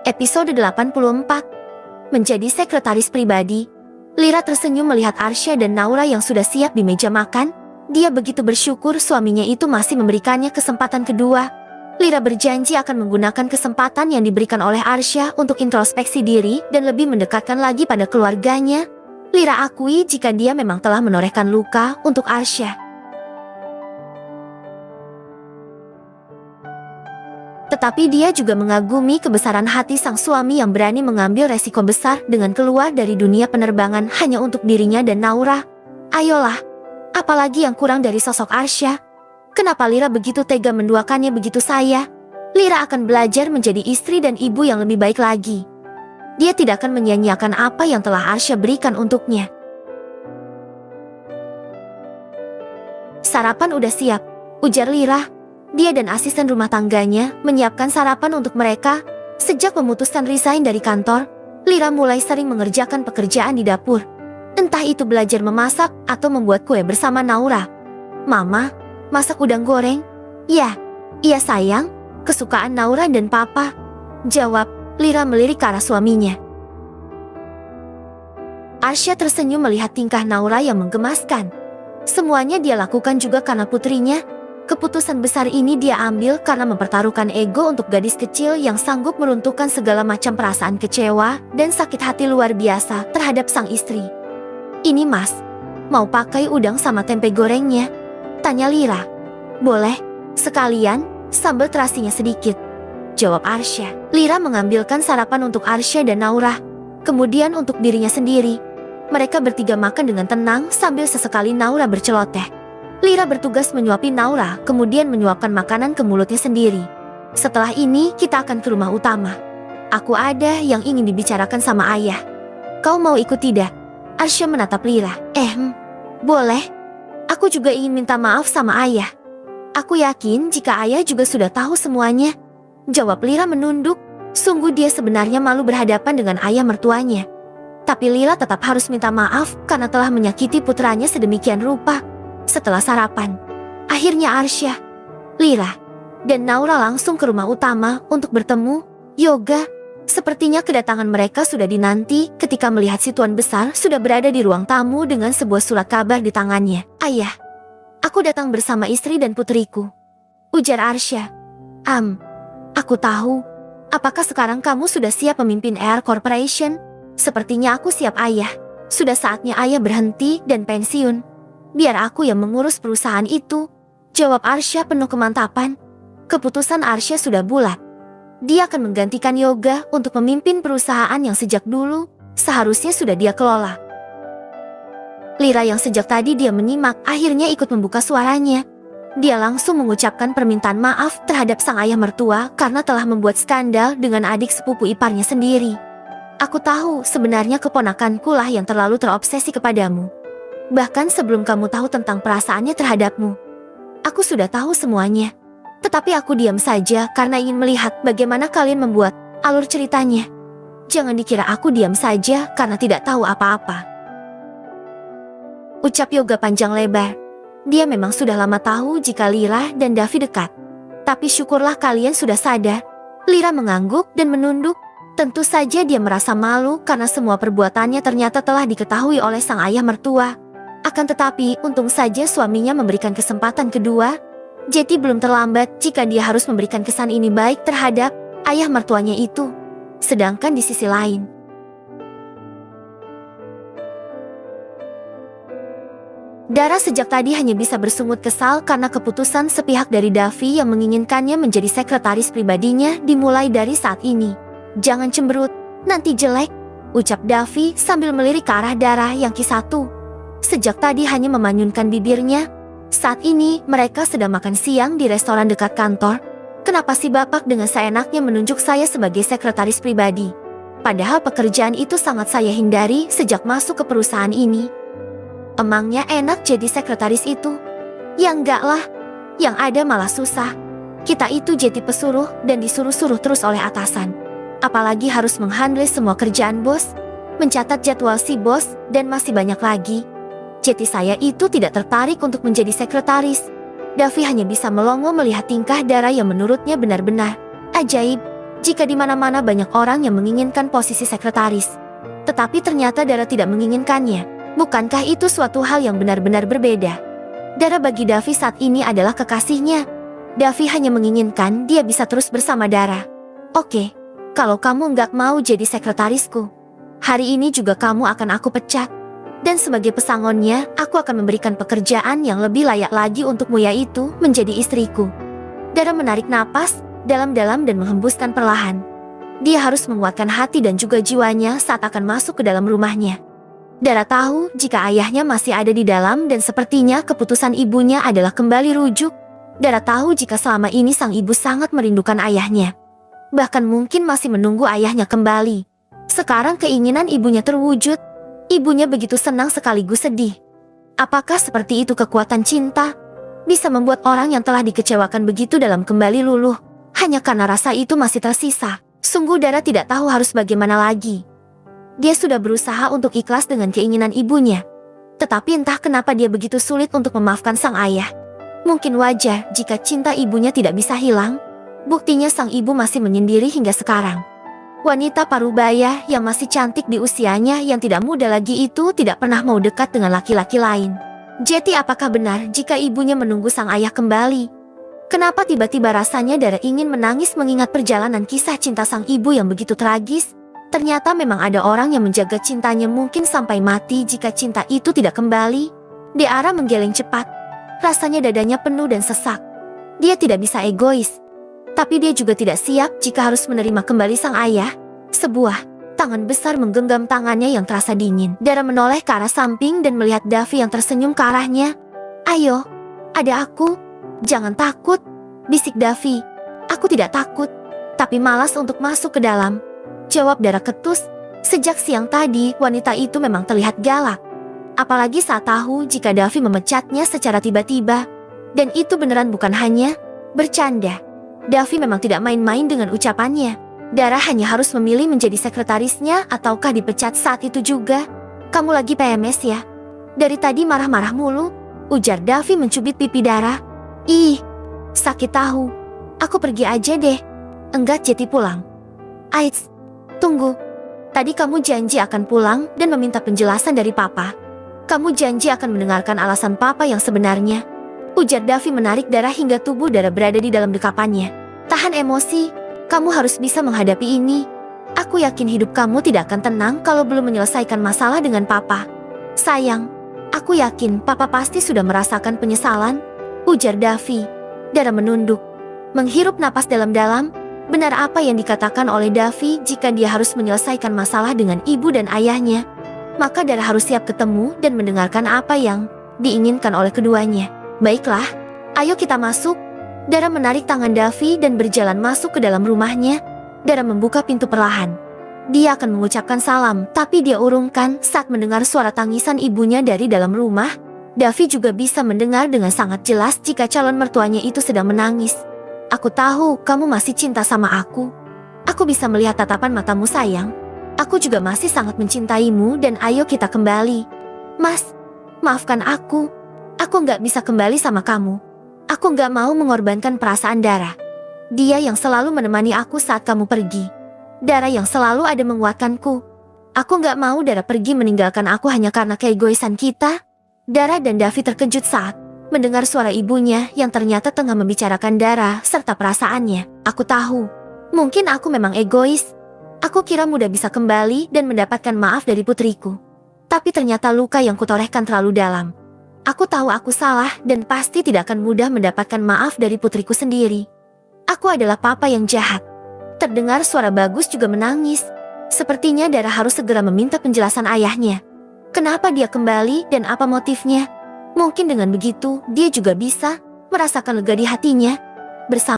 Episode 84. Menjadi sekretaris pribadi. Lira tersenyum melihat Arsya dan Naura yang sudah siap di meja makan. Dia begitu bersyukur suaminya itu masih memberikannya kesempatan kedua. Lira berjanji akan menggunakan kesempatan yang diberikan oleh Arsya untuk introspeksi diri dan lebih mendekatkan lagi pada keluarganya. Lira akui jika dia memang telah menorehkan luka untuk Arsya. Tetapi dia juga mengagumi kebesaran hati sang suami yang berani mengambil resiko besar dengan keluar dari dunia penerbangan hanya untuk dirinya dan Naura. Ayolah, apalagi yang kurang dari sosok Arsya? Kenapa Lira begitu tega menduakannya begitu saja? Lira akan belajar menjadi istri dan ibu yang lebih baik lagi. Dia tidak akan menyia-nyiakan apa yang telah Arsya berikan untuknya. Sarapan udah siap, ujar Lira. Dia dan asisten rumah tangganya menyiapkan sarapan untuk mereka. Sejak memutuskan resign dari kantor, Lira mulai sering mengerjakan pekerjaan di dapur. Entah itu belajar memasak atau membuat kue bersama Naura. "Mama, masak udang goreng?" "Ya, iya sayang, kesukaan Naura dan Papa," jawab Lira melirik ke arah suaminya. Arsya tersenyum melihat tingkah Naura yang menggemaskan. Semuanya dia lakukan juga karena putrinya. Keputusan besar ini dia ambil karena mempertaruhkan ego untuk gadis kecil yang sanggup meruntuhkan segala macam perasaan kecewa dan sakit hati luar biasa terhadap sang istri. "Ini Mas, mau pakai udang sama tempe gorengnya?" tanya Lira. "Boleh, sekalian sambal terasinya sedikit," jawab Arsya. Lira mengambilkan sarapan untuk Arsya dan Naura, kemudian untuk dirinya sendiri. Mereka bertiga makan dengan tenang sambil sesekali Naura berceloteh. Lira bertugas menyuapi Naura, kemudian menyuapkan makanan ke mulutnya sendiri. "Setelah ini kita akan ke rumah utama. Aku ada yang ingin dibicarakan sama ayah. Kau mau ikut tidak?" Arsya menatap Lira. Boleh. Aku juga ingin minta maaf sama ayah. Aku yakin jika ayah juga sudah tahu semuanya," jawab Lira menunduk. Sungguh dia sebenarnya malu berhadapan dengan ayah mertuanya. Tapi Lira tetap harus minta maaf karena telah menyakiti putranya sedemikian rupa. Setelah sarapan, akhirnya Arsya, Lira, dan Naura langsung ke rumah utama untuk bertemu Yoga. Sepertinya kedatangan mereka sudah dinanti ketika melihat si tuan besar sudah berada di ruang tamu dengan sebuah surat kabar di tangannya. "Ayah, aku datang bersama istri dan putriku," ujar Arsya. Aku tahu. Apakah sekarang kamu sudah siap memimpin Air Corporation?" "Sepertinya aku siap ayah. Sudah saatnya ayah berhenti dan pensiun. Biar aku yang mengurus perusahaan itu," jawab Arsya penuh kemantapan. Keputusan Arsya sudah bulat. Dia akan menggantikan Yoga untuk memimpin perusahaan yang sejak dulu seharusnya sudah dia kelola. Lira yang sejak tadi dia menyimak akhirnya ikut membuka suaranya. Dia langsung mengucapkan permintaan maaf terhadap sang ayah mertua karena telah membuat skandal dengan adik sepupu iparnya sendiri. "Aku tahu sebenarnya keponakanku lah yang terlalu terobsesi kepadamu. Bahkan sebelum kamu tahu tentang perasaannya terhadapmu. Aku sudah tahu semuanya. Tetapi aku diam saja karena ingin melihat bagaimana kalian membuat alur ceritanya. Jangan dikira aku diam saja karena tidak tahu apa-apa," ucap Yoga panjang lebar. Dia memang sudah lama tahu jika Lira dan Davi dekat. Tapi syukurlah kalian sudah sadar. Lira mengangguk dan menunduk. Tentu saja dia merasa malu karena semua perbuatannya ternyata telah diketahui oleh sang ayah mertua. Akan tetapi, untung saja suaminya memberikan kesempatan kedua. Jadi belum terlambat jika dia harus memberikan kesan ini baik terhadap ayah mertuanya itu. Sedangkan di sisi lain, Dara sejak tadi hanya bisa bersungut kesal karena keputusan sepihak dari Davi yang menginginkannya menjadi sekretaris pribadinya dimulai dari saat ini. "Jangan cemberut, nanti jelek," ucap Davi sambil melirik ke arah Dara yang Ki1. Sejak tadi hanya memanyunkan bibirnya. Saat ini mereka sedang makan siang di restoran dekat kantor. "Kenapa si Bapak dengan seenaknya menunjuk saya sebagai sekretaris pribadi? Padahal pekerjaan itu sangat saya hindari sejak masuk ke perusahaan ini. Emangnya enak jadi sekretaris itu?" "Ya enggak lah, yang ada malah susah. Kita itu jadi pesuruh dan disuruh-suruh terus oleh atasan. Apalagi harus menghandle semua kerjaan bos, mencatat jadwal si bos, dan masih banyak lagi. Jadi saya itu tidak tertarik untuk menjadi sekretaris." Davi hanya bisa melongo melihat tingkah Dara yang menurutnya benar-benar ajaib. Jika di mana-mana banyak orang yang menginginkan posisi sekretaris, tetapi ternyata Dara tidak menginginkannya, bukankah itu suatu hal yang benar-benar berbeda? Dara bagi Davi saat ini adalah kekasihnya. Davi hanya menginginkan dia bisa terus bersama Dara. Oke, kalau kamu nggak mau jadi sekretarisku, hari ini juga kamu akan aku pecat. Dan sebagai pesangonnya, aku akan memberikan pekerjaan yang lebih layak lagi untukmu, yaitu menjadi istriku. Dara menarik napas dalam-dalam dan menghembuskan perlahan. Dia harus menguatkan hati dan juga jiwanya saat akan masuk ke dalam rumahnya. Dara tahu jika ayahnya masih ada di dalam dan sepertinya keputusan ibunya adalah kembali rujuk. Dara tahu jika selama ini sang ibu sangat merindukan ayahnya. Bahkan mungkin masih menunggu ayahnya kembali. Sekarang keinginan ibunya terwujud. Ibunya begitu senang sekaligus sedih. Apakah seperti itu kekuatan cinta? Bisa membuat orang yang telah dikecewakan begitu dalam kembali luluh, hanya karena rasa itu masih tersisa. Sungguh Dara tidak tahu harus bagaimana lagi. Dia sudah berusaha untuk ikhlas dengan keinginan ibunya. Tetapi entah kenapa dia begitu sulit untuk memaafkan sang ayah. Mungkin wajar jika cinta ibunya tidak bisa hilang. Buktinya sang ibu masih menyendiri hingga sekarang. Wanita parubaya yang masih cantik di usianya yang tidak muda lagi itu tidak pernah mau dekat dengan laki-laki lain. Jadi apakah benar jika ibunya menunggu sang ayah kembali? Kenapa tiba-tiba rasanya Dara ingin menangis mengingat perjalanan kisah cinta sang ibu yang begitu tragis? Ternyata memang ada orang yang menjaga cintanya mungkin sampai mati jika cinta itu tidak kembali. Deara menggeleng cepat. Rasanya dadanya penuh dan sesak. Dia tidak bisa egois. Tapi dia juga tidak siap jika harus menerima kembali sang ayah. Sebuah tangan besar menggenggam tangannya yang terasa dingin. Dara menoleh ke arah samping dan melihat Davi yang tersenyum ke arahnya. Ayo, ada aku. Jangan takut, bisik Davi. Aku tidak takut, tapi malas untuk masuk ke dalam. Jawab Dara ketus. Sejak siang tadi, wanita itu memang terlihat galak. Apalagi saat tahu jika Davi memecatnya secara tiba-tiba. Dan itu beneran bukan hanya bercanda. Davi memang tidak main-main dengan ucapannya. Dara hanya harus memilih menjadi sekretarisnya ataukah dipecat saat itu juga. Kamu lagi PMS ya? Dari tadi marah-marah mulu, ujar Davi mencubit pipi Dara. Ih, sakit tahu. Aku pergi aja deh. Enggak, Jeti pulang. Aits, tunggu. Tadi kamu janji akan pulang dan meminta penjelasan dari Papa. Kamu janji akan mendengarkan alasan Papa yang sebenarnya. Ujar Davi menarik Dara hingga tubuh Dara berada di dalam dekapannya. Tahan emosi, kamu harus bisa menghadapi ini. Aku yakin hidup kamu tidak akan tenang kalau belum menyelesaikan masalah dengan Papa. Sayang, aku yakin Papa pasti sudah merasakan penyesalan. Ujar Davi. Dara menunduk, menghirup napas dalam-dalam. Benar apa yang dikatakan oleh Davi jika dia harus menyelesaikan masalah dengan ibu dan ayahnya. Maka Dara harus siap ketemu dan mendengarkan apa yang diinginkan oleh keduanya. Baiklah, ayo kita masuk. Dara menarik tangan Davi dan berjalan masuk ke dalam rumahnya. Dara membuka pintu perlahan. Dia akan mengucapkan salam, tapi dia urungkan saat mendengar suara tangisan ibunya dari dalam rumah. Davi juga bisa mendengar dengan sangat jelas jika calon mertuanya itu sedang menangis. Aku tahu kamu masih cinta sama aku. Aku bisa melihat tatapan matamu, sayang. Aku juga masih sangat mencintaimu dan ayo kita kembali. Mas, maafkan aku. Aku nggak bisa kembali sama kamu. Aku nggak mau mengorbankan perasaan Dara. Dia yang selalu menemani aku saat kamu pergi. Dara yang selalu ada menguatkanku. Aku nggak mau Dara pergi meninggalkan aku hanya karena keegoisan kita. Dara dan Davi terkejut saat mendengar suara ibunya yang ternyata tengah membicarakan Dara serta perasaannya. Aku tahu, mungkin aku memang egois. Aku kira mudah bisa kembali dan mendapatkan maaf dari putriku. Tapi ternyata luka yang kutorehkan terlalu dalam. Aku tahu aku salah dan pasti tidak akan mudah mendapatkan maaf dari putriku sendiri. Aku adalah papa yang jahat. Terdengar suara Bagus juga menangis. Sepertinya Dara harus segera meminta penjelasan ayahnya. Kenapa dia kembali dan apa motifnya? Mungkin dengan begitu dia juga bisa merasakan lega di hatinya. Bersama